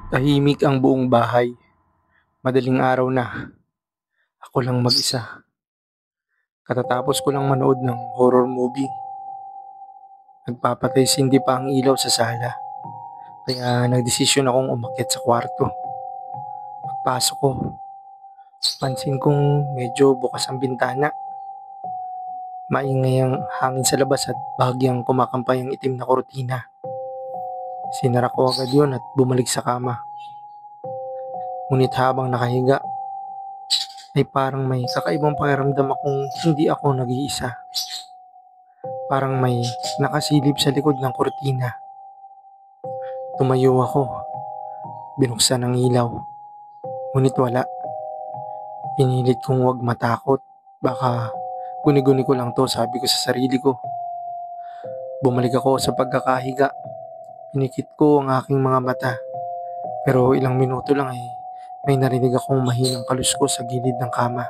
Tahimik ang buong bahay. Madaling araw na. Ako lang mag-isa. Katatapos ko lang manood ng horror movie. Nagpapatay sindi pa ang ilaw sa sala. Kaya nagdesisyon akong umakyat sa kwarto. Pagpasok ko, pansin kong medyo bukas ang bintana. Maingay ang hangin sa labas at bahagyang kumakampay ang itim na kortina. Sinara ko agad yun at bumalik sa kama. Ngunit habang nakahiga, ay parang may kakaibang pakiramdam akong hindi ako nag-iisa. Parang may nakasilip sa likod ng kortina. Tumayo ako, binuksan ang ilaw. Ngunit wala. Pinilit kong huwag matakot. Baka guni-guni ko lang to, sabi ko sa sarili ko. Bumalik ako sa pagkakahiga. Pinikit ko ang aking mga mata. Pero ilang minuto lang may narinig akong mahinang kaluskos sa gilid ng kama.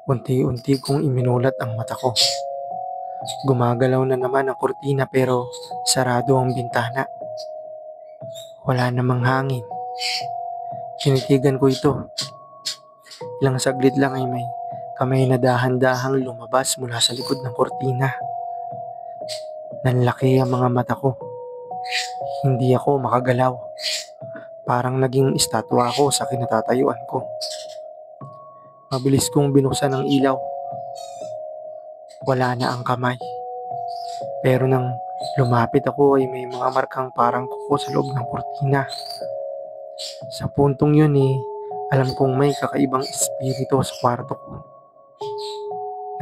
Unti-unti kong iminulat ang mata ko. Gumagalaw na naman ang kortina pero sarado ang bintana. Wala namang hangin. Tinitigan ko ito. Ilang saglit lang ay may kamay na dahan-dahang lumabas mula sa likod ng kortina. Nanlaki ang mga mata ko. Hindi ako makagalaw. Parang naging estatwa ako sa kinatatayuan ko. Mabilis kong binuksan ang ilaw. Wala na ang kamay. Pero nang lumapit ako ay may mga markang parang kuko sa loob ng kortina. Sa puntong yun alam kong may kakaibang espiritu sa kwarto ko.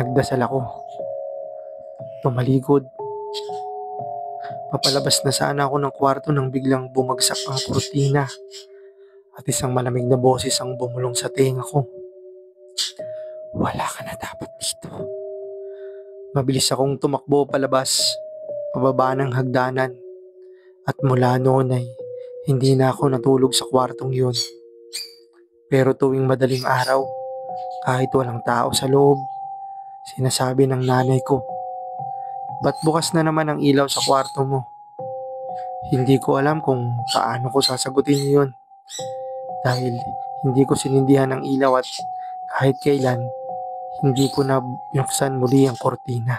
Nagdasal ako. Tumalikod. Papalabas na sana ako ng kwarto nang biglang bumagsak ang kortina at isang malamig na boses ang bumulong sa tenga ko. Wala ka na dapat dito. Mabilis akong tumakbo palabas, pababa ng hagdanan, at mula noon ay hindi na ako natulog sa kwartong yun. Pero tuwing madaling araw, kahit walang tao sa loob, sinasabi ng nanay ko, "Ba't bukas na naman ang ilaw sa kwarto mo?" Hindi ko alam kung paano ko sasagutin yun dahil hindi ko sinindihan ang ilaw at kahit kailan hindi ko na binuksan muli ang kortina.